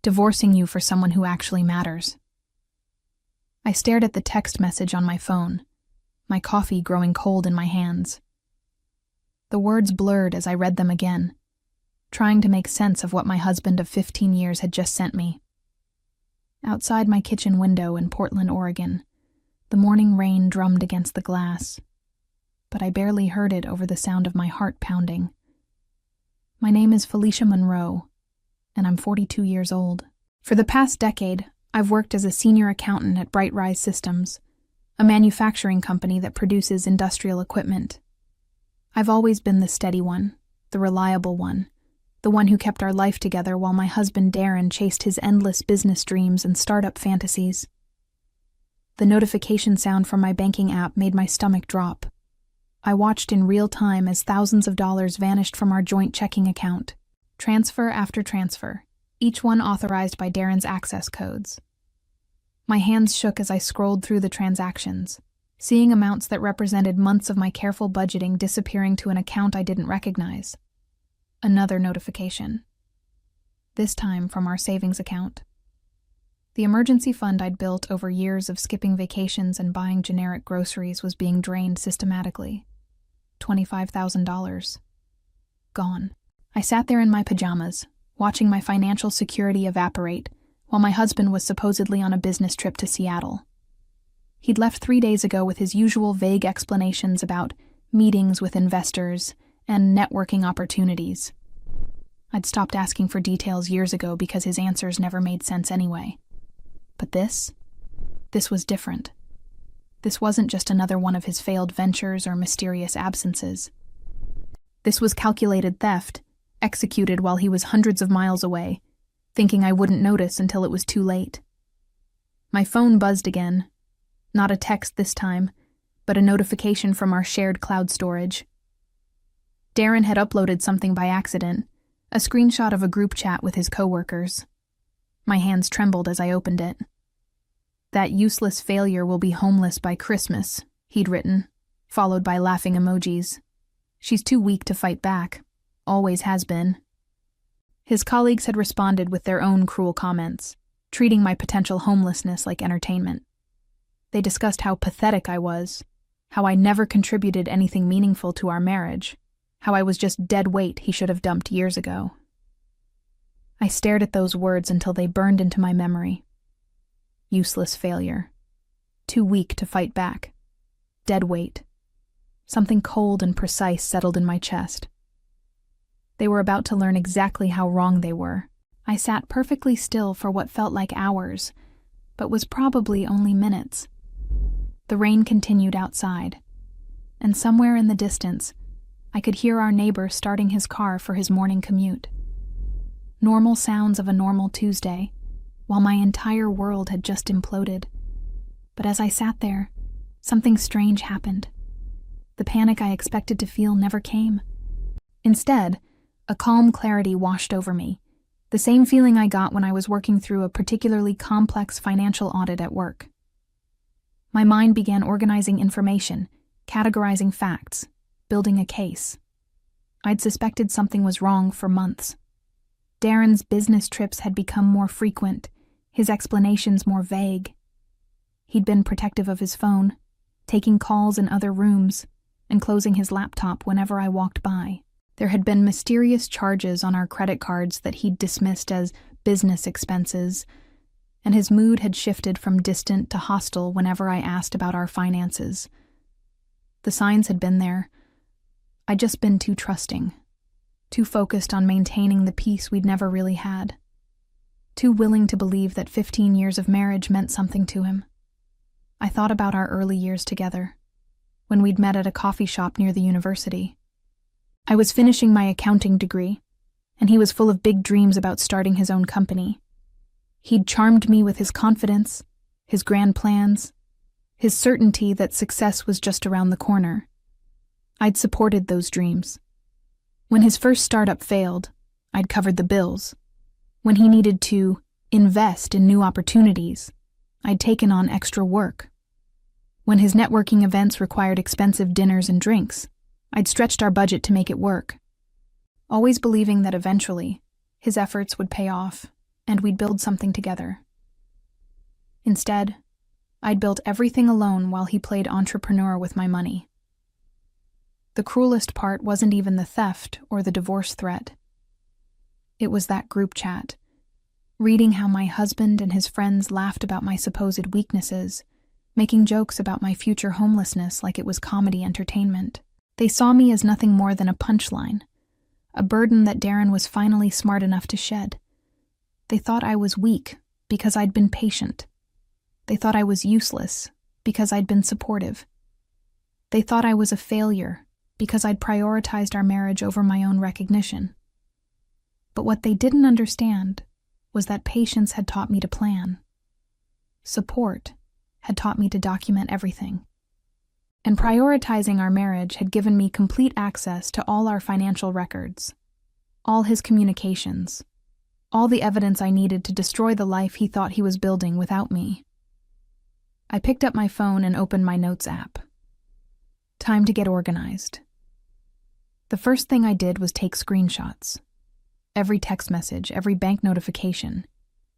divorcing you for someone who actually matters. I stared at the text message on my phone, my coffee growing cold in my hands. The words blurred as I read them again, trying to make sense of what my husband of 15 years had just sent me. Outside my kitchen window in Portland, Oregon, the morning rain drummed against the glass, but I barely heard it over the sound of my heart pounding. My name is Felicia Monroe, and I'm 42 years old. For the past decade, I've worked as a senior accountant at Brightrise Systems, a manufacturing company that produces industrial equipment. I've always been the steady one, the reliable one, the one who kept our life together while my husband Darren chased his endless business dreams and startup fantasies. The notification sound from my banking app made my stomach drop. I watched in real time as thousands of dollars vanished from our joint checking account. Transfer after transfer, each one authorized by Darren's access codes. My hands shook as I scrolled through the transactions, seeing amounts that represented months of my careful budgeting disappearing to an account I didn't recognize. Another notification. This time from our savings account. The emergency fund I'd built over years of skipping vacations and buying generic groceries was being drained systematically. $25,000. Gone. I sat there in my pajamas, watching my financial security evaporate, while my husband was supposedly on a business trip to Seattle. He'd left 3 days ago with his usual vague explanations about meetings with investors and networking opportunities. I'd stopped asking for details years ago because his answers never made sense anyway. But this was different. This wasn't just another one of his failed ventures or mysterious absences. This was calculated theft, executed while he was hundreds of miles away, thinking I wouldn't notice until it was too late. My phone buzzed again. Not a text this time, but a notification from our shared cloud storage. Darren had uploaded something by accident, a screenshot of a group chat with his coworkers. My hands trembled as I opened it. "That useless failure will be homeless by Christmas," he'd written, followed by laughing emojis. "She's too weak to fight back. Always has been." His colleagues had responded with their own cruel comments, treating my potential homelessness like entertainment. They discussed how pathetic I was, how I never contributed anything meaningful to our marriage, how I was just dead weight he should have dumped years ago. I stared at those words until they burned into my memory. Useless failure. Too weak to fight back. Dead weight. Something cold and precise settled in my chest. They were about to learn exactly how wrong they were. I sat perfectly still for what felt like hours, but was probably only minutes. The rain continued outside, and somewhere in the distance, I could hear our neighbor starting his car for his morning commute. Normal sounds of a normal Tuesday, while my entire world had just imploded. But as I sat there, something strange happened. The panic I expected to feel never came. Instead, a calm clarity washed over me, the same feeling I got when I was working through a particularly complex financial audit at work. My mind began organizing information, categorizing facts, building a case. I'd suspected something was wrong for months. Darren's business trips had become more frequent, his explanations more vague. He'd been protective of his phone, taking calls in other rooms, and closing his laptop whenever I walked by. There had been mysterious charges on our credit cards that he'd dismissed as business expenses, and his mood had shifted from distant to hostile whenever I asked about our finances. The signs had been there. I'd just been too trusting, too focused on maintaining the peace we'd never really had, too willing to believe that 15 years of marriage meant something to him. I thought about our early years together, when we'd met at a coffee shop near the university. I was finishing my accounting degree, and he was full of big dreams about starting his own company. He'd charmed me with his confidence, his grand plans, his certainty that success was just around the corner. I'd supported those dreams. When his first startup failed, I'd covered the bills. When he needed to invest in new opportunities, I'd taken on extra work. When his networking events required expensive dinners and drinks, I'd stretched our budget to make it work, always believing that eventually his efforts would pay off, and we'd build something together. Instead, I'd built everything alone while he played entrepreneur with my money. The cruelest part wasn't even the theft or the divorce threat. It was that group chat, reading how my husband and his friends laughed about my supposed weaknesses, making jokes about my future homelessness like it was comedy entertainment. They saw me as nothing more than a punchline, a burden that Darren was finally smart enough to shed. They thought I was weak because I'd been patient. They thought I was useless because I'd been supportive. They thought I was a failure because I'd prioritized our marriage over my own recognition. But what they didn't understand was that patience had taught me to plan. Support had taught me to document everything. And prioritizing our marriage had given me complete access to all our financial records, all his communications, all the evidence I needed to destroy the life he thought he was building without me. I picked up my phone and opened my notes app. Time to get organized. The first thing I did was take screenshots. Every text message, every bank notification,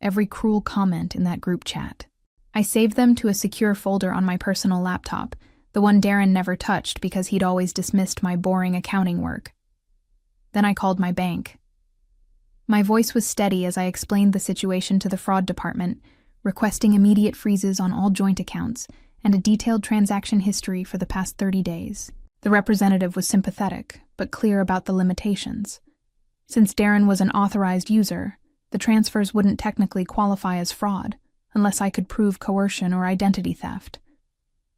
every cruel comment in that group chat. I saved them to a secure folder on my personal laptop, the one Darren never touched because he'd always dismissed my boring accounting work. Then I called my bank. My voice was steady as I explained the situation to the fraud department, requesting immediate freezes on all joint accounts and a detailed transaction history for the past 30 days. The representative was sympathetic, but clear about the limitations. Since Darren was an authorized user, the transfers wouldn't technically qualify as fraud, unless I could prove coercion or identity theft.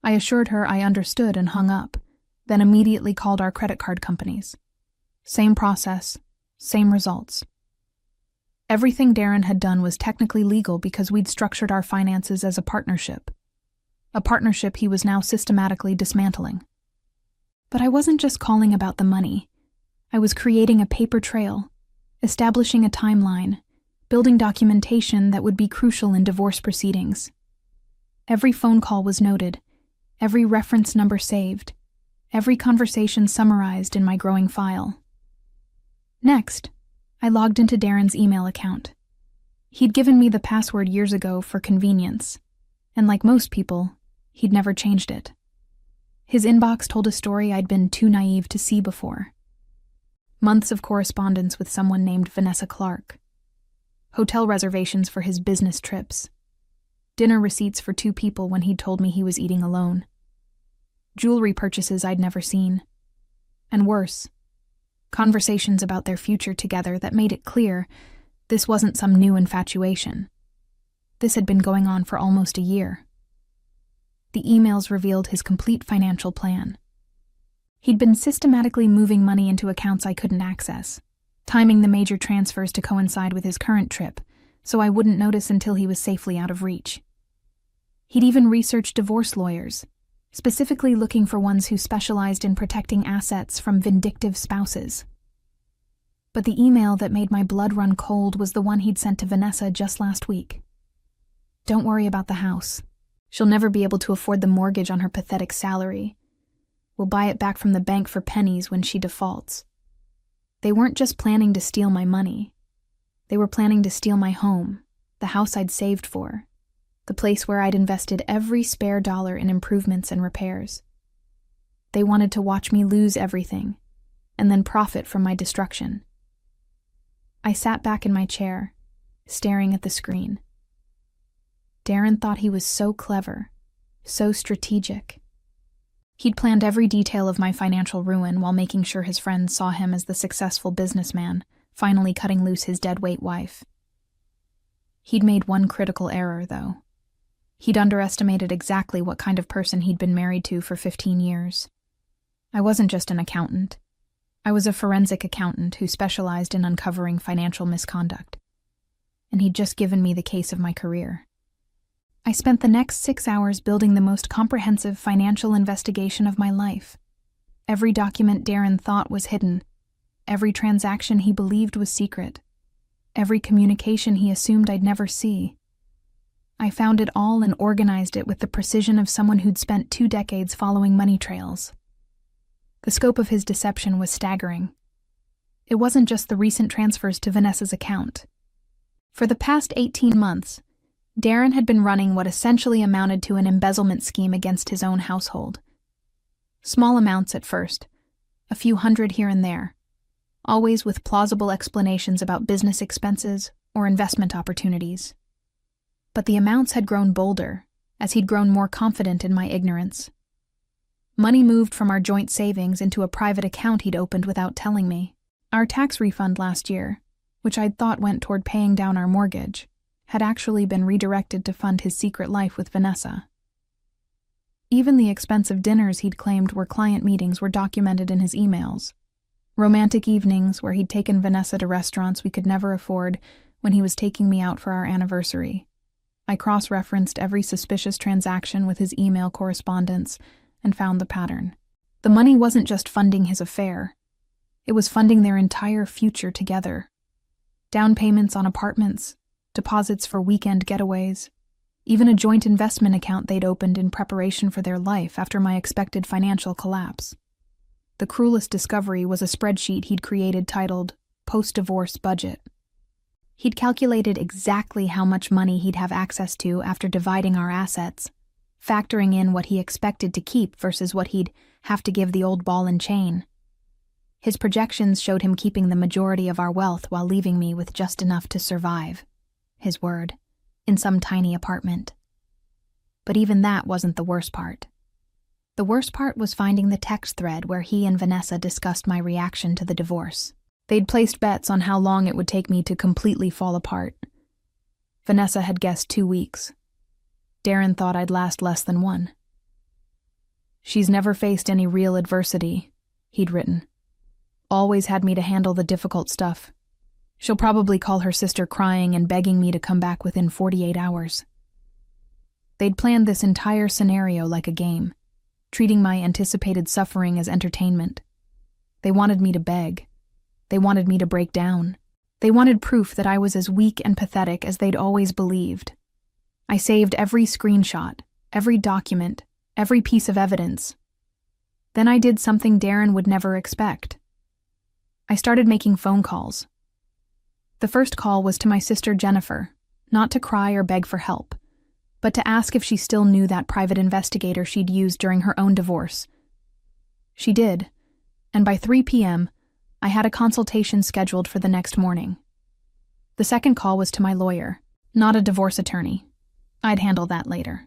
I assured her I understood and hung up, then immediately called our credit card companies. Same process, same results. Everything Darren had done was technically legal because we'd structured our finances as a partnership he was now systematically dismantling. But I wasn't just calling about the money. I was creating a paper trail, establishing a timeline, building documentation that would be crucial in divorce proceedings. Every phone call was noted, every reference number saved, every conversation summarized in my growing file. Next, I logged into Darren's email account. He'd given me the password years ago for convenience, and like most people, he'd never changed it. His inbox told a story I'd been too naive to see before. Months of correspondence with someone named Vanessa Clark. Hotel reservations for his business trips. Dinner receipts for 2 people when he'd told me he was eating alone. Jewelry purchases I'd never seen. And worse, conversations about their future together that made it clear this wasn't some new infatuation. This had been going on for almost a year. The emails revealed his complete financial plan. He'd been systematically moving money into accounts I couldn't access, timing the major transfers to coincide with his current trip, so I wouldn't notice until he was safely out of reach. He'd even researched divorce lawyers, specifically looking for ones who specialized in protecting assets from vindictive spouses. But the email that made my blood run cold was the one he'd sent to Vanessa just last week. Don't worry about the house. She'll never be able to afford the mortgage on her pathetic salary. We'll buy it back from the bank for pennies when she defaults. They weren't just planning to steal my money. They were planning to steal my home, the house I'd saved for, the place where I'd invested every spare dollar in improvements and repairs. They wanted to watch me lose everything, and then profit from my destruction. I sat back in my chair, staring at the screen. Darren thought he was so clever, so strategic. He'd planned every detail of my financial ruin while making sure his friends saw him as the successful businessman, finally cutting loose his deadweight wife. He'd made one critical error, though. He'd underestimated exactly what kind of person he'd been married to for 15 years. I wasn't just an accountant. I was a forensic accountant who specialized in uncovering financial misconduct. And he'd just given me the case of my career. I spent the next 6 hours building the most comprehensive financial investigation of my life. Every document Darren thought was hidden. Every transaction he believed was secret. Every communication he assumed I'd never see. I found it all and organized it with the precision of someone who'd spent 2 decades following money trails. The scope of his deception was staggering. It wasn't just the recent transfers to Vanessa's account. For the past 18 months, Darren had been running what essentially amounted to an embezzlement scheme against his own household. Small amounts at first, a few hundred here and there, always with plausible explanations about business expenses or investment opportunities. But the amounts had grown bolder as he'd grown more confident in my ignorance. Money moved from our joint savings into a private account he'd opened without telling me. Our tax refund last year, which I'd thought went toward paying down our mortgage, had actually been redirected to fund his secret life with Vanessa. Even the expensive dinners he'd claimed were client meetings were documented in his emails. Romantic evenings where he'd taken Vanessa to restaurants we could never afford when he was taking me out for our anniversary. I cross-referenced every suspicious transaction with his email correspondence and found the pattern. The money wasn't just funding his affair. It was funding their entire future together. Down payments on apartments, deposits for weekend getaways, even a joint investment account they'd opened in preparation for their life after my expected financial collapse. The cruelest discovery was a spreadsheet he'd created titled Post-Divorce Budget. He'd calculated exactly how much money he'd have access to after dividing our assets, factoring in what he expected to keep versus what he'd have to give the old ball and chain. His projections showed him keeping the majority of our wealth while leaving me with just enough to survive, his word, in some tiny apartment. But even that wasn't the worst part. The worst part was finding the text thread where he and Vanessa discussed my reaction to the divorce. They'd placed bets on how long it would take me to completely fall apart. Vanessa had guessed 2 weeks. Darren thought I'd last less than 1. "She's never faced any real adversity," he'd written. "Always had me to handle the difficult stuff. She'll probably call her sister crying and begging me to come back within 48 hours. They'd planned this entire scenario like a game, treating my anticipated suffering as entertainment. They wanted me to beg. They wanted me to break down. They wanted proof that I was as weak and pathetic as they'd always believed. I saved every screenshot, every document, every piece of evidence. Then I did something Darren would never expect. I started making phone calls. The first call was to my sister Jennifer, not to cry or beg for help, but to ask if she still knew that private investigator she'd used during her own divorce. She did, and by 3 p.m., I had a consultation scheduled for the next morning. The second call was to my lawyer, not a divorce attorney. I'd handle that later.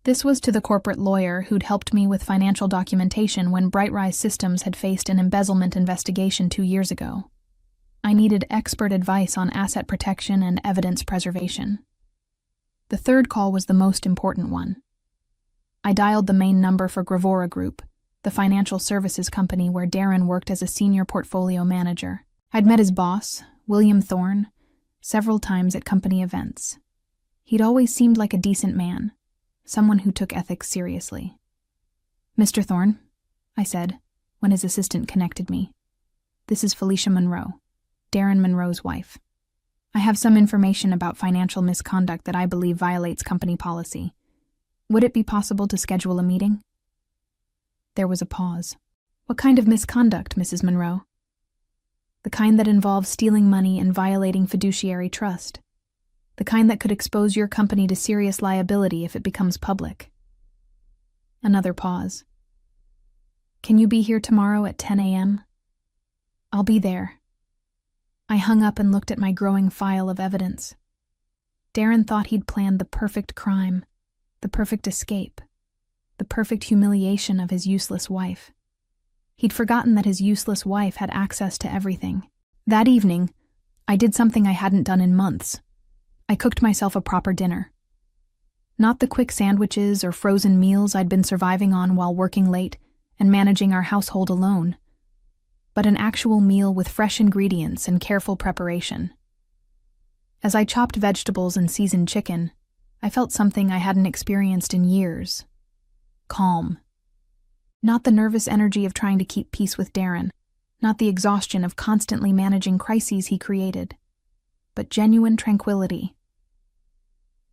This was to the corporate lawyer who'd helped me with financial documentation when Brightrise Systems had faced an embezzlement investigation 2 years ago. I needed expert advice on asset protection and evidence preservation. The third call was the most important one. I dialed the main number for Gravora Group, the financial services company where Darren worked as a senior portfolio manager. I'd met his boss, William Thorne, several times at company events. He'd always seemed like a decent man, someone who took ethics seriously. "Mr. Thorne," I said, when his assistant connected me. "This is Felicia Monroe, Darren Monroe's wife. I have some information about financial misconduct that I believe violates company policy. Would it be possible to schedule a meeting?" There was a pause. "What kind of misconduct, Mrs. Monroe?" "The kind that involves stealing money and violating fiduciary trust. The kind that could expose your company to serious liability if it becomes public." Another pause. "Can you be here tomorrow at 10 a.m.? "I'll be there." I hung up and looked at my growing file of evidence. Darren thought he'd planned the perfect crime, the perfect escape, the perfect humiliation of his useless wife. He'd forgotten that his useless wife had access to everything. That evening, I did something I hadn't done in months. I cooked myself a proper dinner. Not the quick sandwiches or frozen meals I'd been surviving on while working late and managing our household alone, but an actual meal with fresh ingredients and careful preparation. As I chopped vegetables and seasoned chicken, I felt something I hadn't experienced in years. Calm. Not the nervous energy of trying to keep peace with Darren, not the exhaustion of constantly managing crises he created, but genuine tranquility.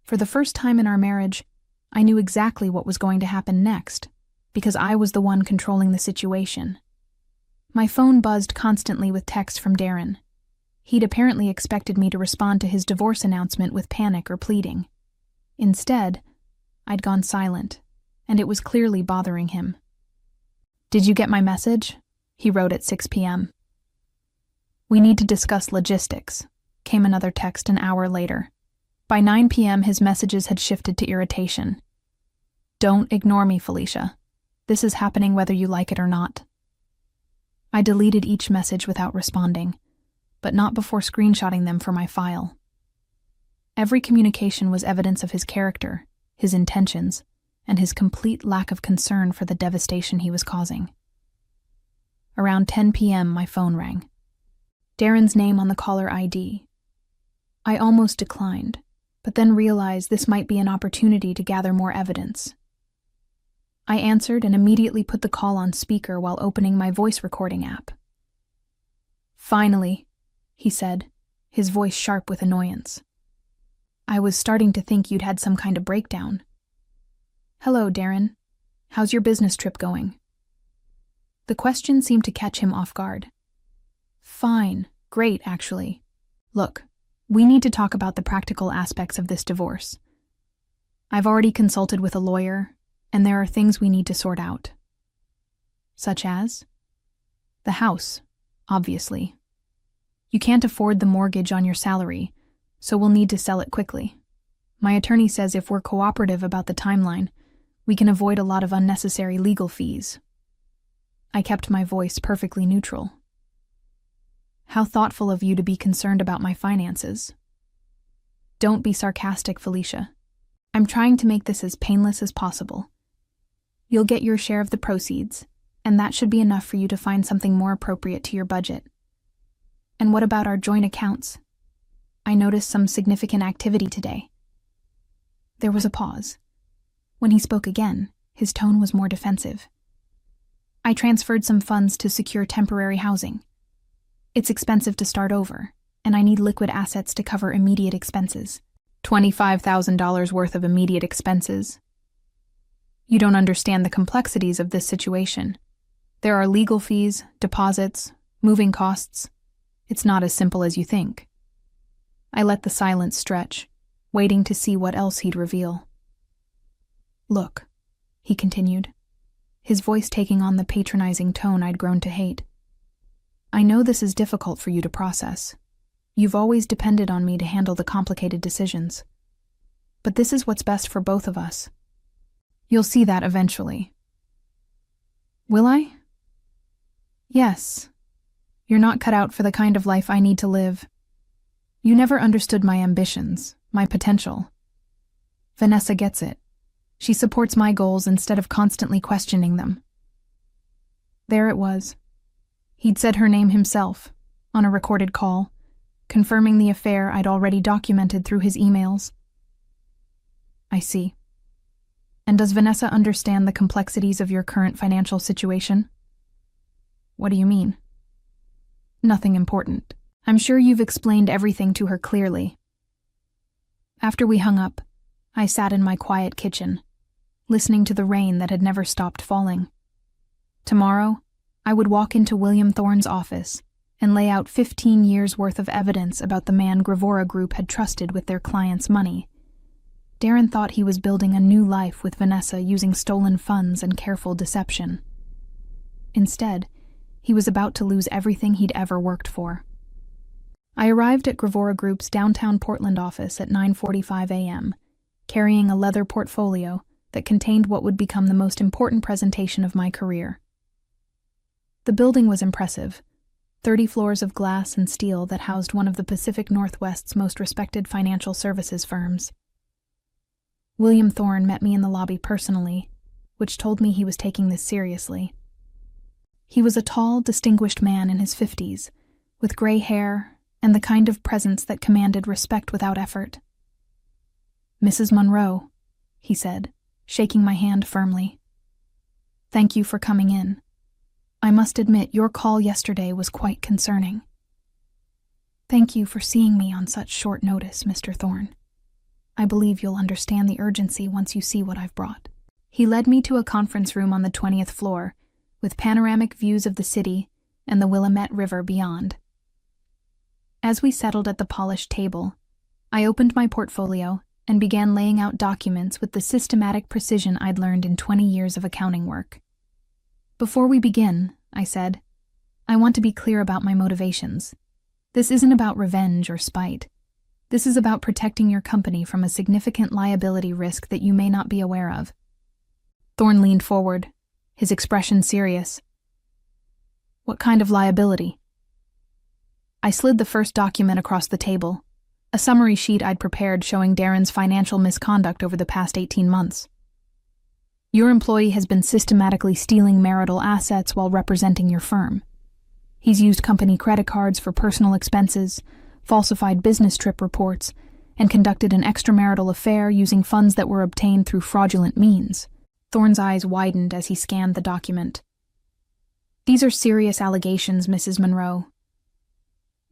For the first time in our marriage, I knew exactly what was going to happen next, because I was the one controlling the situation. My phone buzzed constantly with texts from Darren. He'd apparently expected me to respond to his divorce announcement with panic or pleading. Instead, I'd gone silent, and it was clearly bothering him. "Did you get my message?" he wrote at 6 p.m. "We need to discuss logistics," came another text an hour later. By 9 p.m., his messages had shifted to irritation. "Don't ignore me, Felicia. This is happening whether you like it or not." I deleted each message without responding, but not before screenshotting them for my file. Every communication was evidence of his character, his intentions, and his complete lack of concern for the devastation he was causing. Around 10 p.m., my phone rang. Darren's name on the caller ID. I almost declined, but then realized this might be an opportunity to gather more evidence. I answered and immediately put the call on speaker while opening my voice recording app. "Finally," he said, his voice sharp with annoyance. "I was starting to think you'd had some kind of breakdown." "Hello, Darren. How's your business trip going?" The question seemed to catch him off guard. "Fine. Great, actually. Look, we need to talk about the practical aspects of this divorce. I've already consulted with a lawyer, and there are things we need to sort out." "Such as?" "The house, obviously. You can't afford the mortgage on your salary, so we'll need to sell it quickly. My attorney says if we're cooperative about the timeline, we can avoid a lot of unnecessary legal fees." I kept my voice perfectly neutral. "How thoughtful of you to be concerned about my finances." "Don't be sarcastic, Felicia. I'm trying to make this as painless as possible. You'll get your share of the proceeds, and that should be enough for you to find something more appropriate to your budget. And what about our joint accounts? I noticed some significant activity today." There was a pause. When he spoke again, his tone was more defensive. "I transferred some funds to secure temporary housing. It's expensive to start over, and I need liquid assets to cover immediate expenses." $25,000 worth of immediate expenses? You don't understand the complexities of this situation. There are legal fees, deposits, moving costs. It's not as simple as you think. I let the silence stretch, waiting to see what else he'd reveal. "Look," he continued, his voice taking on the patronizing tone I'd grown to hate. "I know this is difficult for you to process. You've always depended on me to handle the complicated decisions. But this is what's best for both of us. You'll see that eventually." "Will I?" "Yes. You're not cut out for the kind of life I need to live. You never understood my ambitions, my potential. Vanessa gets it. She supports my goals instead of constantly questioning them." There it was. He'd said her name himself, on a recorded call, confirming the affair I'd already documented through his emails. "I see. And does Vanessa understand the complexities of your current financial situation?" "What do you mean?" "Nothing important. I'm sure you've explained everything to her clearly." After we hung up, I sat in my quiet kitchen, listening to the rain that had never stopped falling. Tomorrow, I would walk into William Thorne's office and lay out 15 years' worth of evidence about the man Gravora Group had trusted with their clients' money. Darren thought he was building a new life with Vanessa using stolen funds and careful deception. Instead, he was about to lose everything he'd ever worked for. I arrived at Gravora Group's downtown Portland office at 9:45 a.m., carrying a leather portfolio that contained what would become the most important presentation of my career. The building was impressive, 30 floors of glass and steel that housed one of the Pacific Northwest's most respected financial services firms. William Thorne met me in the lobby personally, which told me he was taking this seriously. He was a tall, distinguished man in his 50s, with gray hair and the kind of presence that commanded respect without effort. "Mrs. Monroe," he said, shaking my hand firmly. "Thank you for coming in. I must admit your call yesterday was quite concerning." "Thank you for seeing me on such short notice, Mr. Thorne. I believe you'll understand the urgency once you see what I've brought." He led me to a conference room on the 20th floor, with panoramic views of the city and the Willamette River beyond. As we settled at the polished table, I opened my portfolio and began laying out documents with the systematic precision I'd learned in 20 years of accounting work. "Before we begin," I said, "I want to be clear about my motivations. This isn't about revenge or spite. This is about protecting your company from a significant liability risk that you may not be aware of." Thorne leaned forward, his expression serious. "What kind of liability?" I slid the first document across the table, a summary sheet I'd prepared showing Darren's financial misconduct over the past 18 months. "Your employee has been systematically stealing marital assets while representing your firm. He's used company credit cards for personal expenses, falsified business trip reports, and conducted an extramarital affair using funds that were obtained through fraudulent means." Thorne's eyes widened as he scanned the document. "These are serious allegations, Mrs. Monroe.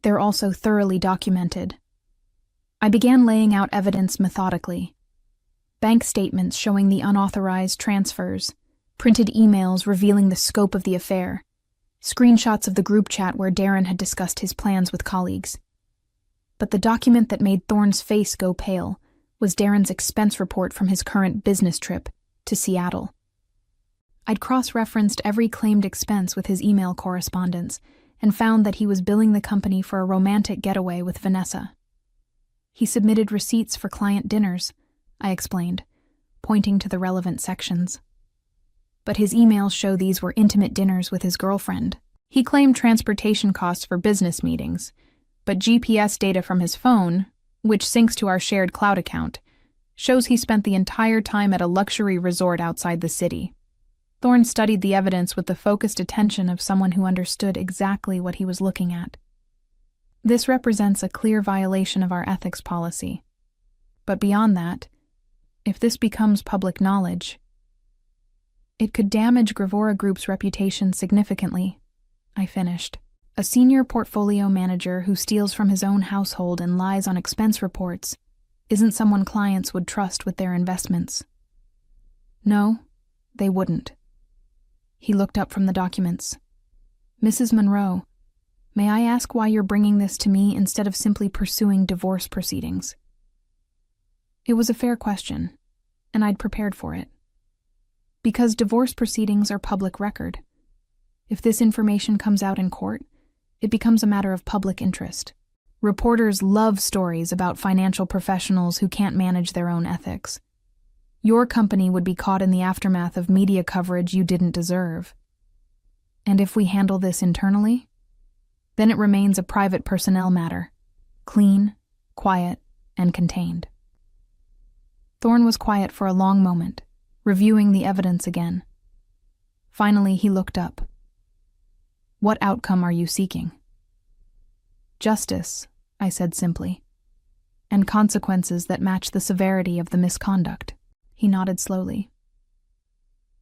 They're also thoroughly documented." I began laying out evidence methodically. Bank statements showing the unauthorized transfers, printed emails revealing the scope of the affair, screenshots of the group chat where Darren had discussed his plans with colleagues. But the document that made Thorne's face go pale was Darren's expense report from his current business trip to Seattle. I'd cross-referenced every claimed expense with his email correspondence and found that he was billing the company for a romantic getaway with Vanessa. "He submitted receipts for client dinners," I explained, pointing to the relevant sections. "But his emails show these were intimate dinners with his girlfriend. He claimed transportation costs for business meetings, but GPS data from his phone, which syncs to our shared cloud account, shows he spent the entire time at a luxury resort outside the city." Thorne studied the evidence with the focused attention of someone who understood exactly what he was looking at. "This represents a clear violation of our ethics policy. But beyond that, if this becomes public knowledge, it could damage Gravora Group's reputation significantly," I finished. "A senior portfolio manager who steals from his own household and lies on expense reports isn't someone clients would trust with their investments." "No, they wouldn't." He looked up from the documents. "Mrs. Monroe, may I ask why you're bringing this to me instead of simply pursuing divorce proceedings?" It was a fair question, and I'd prepared for it. Because divorce proceedings are public record. If this information comes out in court, it becomes a matter of public interest. Reporters love stories about financial professionals who can't manage their own ethics. Your company would be caught in the aftermath of media coverage you didn't deserve. And if we handle this internally, then it remains a private personnel matter, clean, quiet, and contained. Thorne was quiet for a long moment, reviewing the evidence again. Finally, he looked up. "What outcome are you seeking?" "Justice," I said simply, "and consequences that match the severity of the misconduct." He nodded slowly.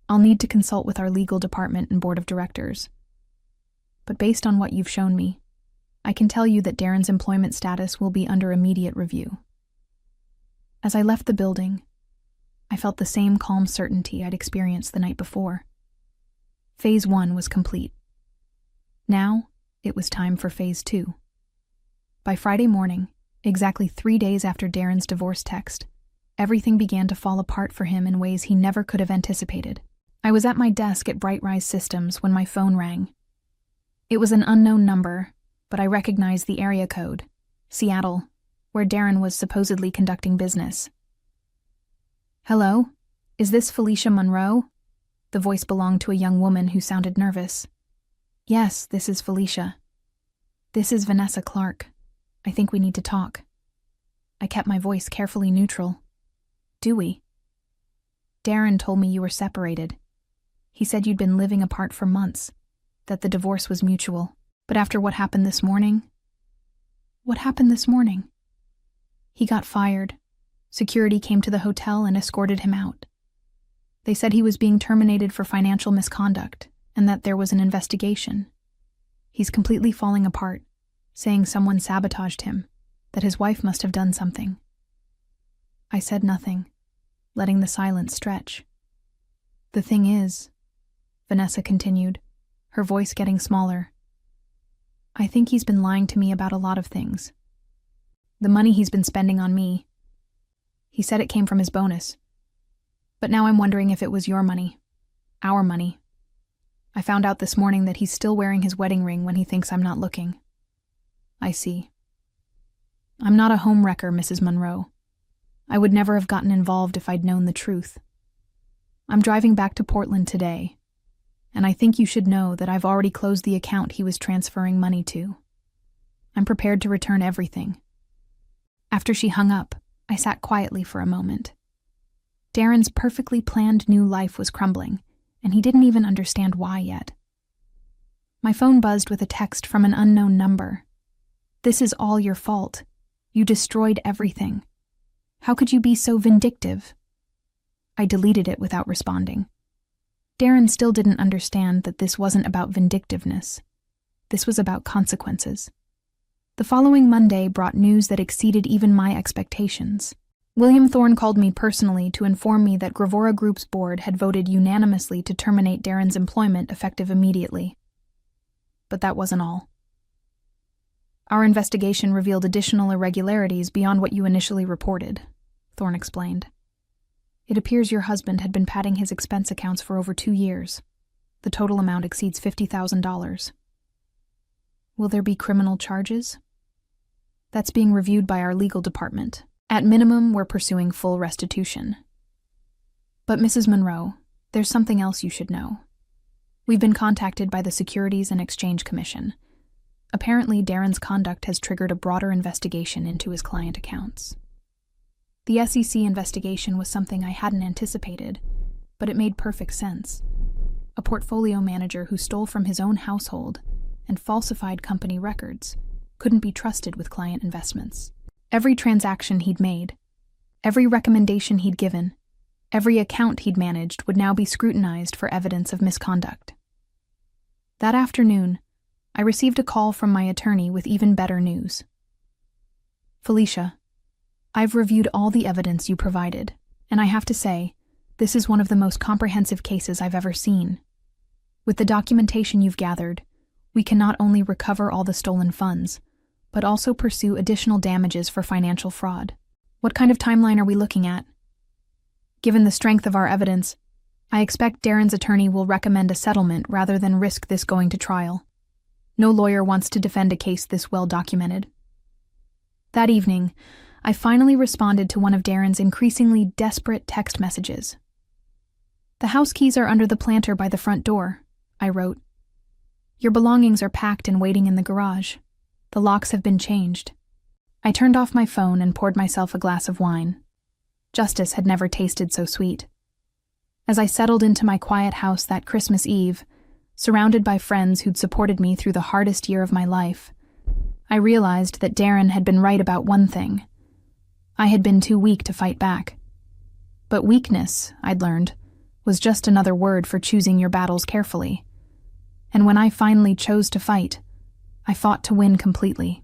"I'll need to consult with our legal department and board of directors. But based on what you've shown me, I can tell you that Darren's employment status will be under immediate review." As I left the building, I felt the same calm certainty I'd experienced the night before. Phase 1 was complete. Now, it was time for Phase 2. By Friday morning, exactly 3 days after Darren's divorce text, everything began to fall apart for him in ways he never could have anticipated. I was at my desk at Brightrise Systems when my phone rang. It was an unknown number, but I recognized the area code, Seattle, where Darren was supposedly conducting business. "Hello? Is this Felicia Monroe?" The voice belonged to a young woman who sounded nervous. "Yes, this is Felicia." "This is Vanessa Clark. I think we need to talk." I kept my voice carefully neutral. "Do we?" "Darren told me you were separated. He said you'd been living apart for months, that the divorce was mutual. But after what happened this morning..." "What happened this morning?" "He got fired. Security came to the hotel and escorted him out. They said he was being terminated for financial misconduct and that there was an investigation. He's completely falling apart, saying someone sabotaged him, that his wife must have done something." I said nothing, letting the silence stretch. "The thing is," Vanessa continued, her voice getting smaller, I think he's been lying to me about a lot of things. The money he's been spending on me. He said it came from his bonus. But now I'm wondering if it was your money. Our money. I found out this morning that he's still wearing his wedding ring when he thinks I'm not looking. I see. I'm not a homewrecker, Mrs. Monroe. I would never have gotten involved if I'd known the truth. I'm driving back to Portland today, and I think you should know that I've already closed the account he was transferring money to. I'm prepared to return everything. After she hung up, I sat quietly for a moment. Darren's perfectly planned new life was crumbling, and he didn't even understand why yet. My phone buzzed with a text from an unknown number. "This is all your fault. You destroyed everything. How could you be so vindictive?" I deleted it without responding. Darren still didn't understand that this wasn't about vindictiveness. This was about consequences. The following Monday brought news that exceeded even my expectations. William Thorne called me personally to inform me that Gravora Group's board had voted unanimously to terminate Darren's employment effective immediately. But that wasn't all. Our investigation revealed additional irregularities beyond what you initially reported, Thorne explained. It appears your husband had been padding his expense accounts for over 2 years. The total amount exceeds $50,000. Will there be criminal charges? That's being reviewed by our legal department. At minimum, we're pursuing full restitution. But Mrs. Monroe, there's something else you should know. We've been contacted by the Securities and Exchange Commission. Apparently, Darren's conduct has triggered a broader investigation into his client accounts. The SEC investigation was something I hadn't anticipated, but it made perfect sense. A portfolio manager who stole from his own household and falsified company records couldn't be trusted with client investments. Every transaction he'd made, every recommendation he'd given, every account he'd managed would now be scrutinized for evidence of misconduct. That afternoon, I received a call from my attorney with even better news. "Felicia, I've reviewed all the evidence you provided, and I have to say, this is one of the most comprehensive cases I've ever seen. With the documentation you've gathered, we can not only recover all the stolen funds, but also pursue additional damages for financial fraud. What kind of timeline are we looking at?" Given the strength of our evidence, I expect Darren's attorney will recommend a settlement rather than risk this going to trial. No lawyer wants to defend a case this well documented. That evening, I finally responded to one of Darren's increasingly desperate text messages. "The house keys are under the planter by the front door," I wrote. "Your belongings are packed and waiting in the garage. The locks have been changed." I turned off my phone and poured myself a glass of wine. Justice had never tasted so sweet. As I settled into my quiet house that Christmas Eve, surrounded by friends who'd supported me through the hardest year of my life, I realized that Darren had been right about one thing. I had been too weak to fight back. But weakness, I'd learned, was just another word for choosing your battles carefully. And when I finally chose to fight, I fought to win completely.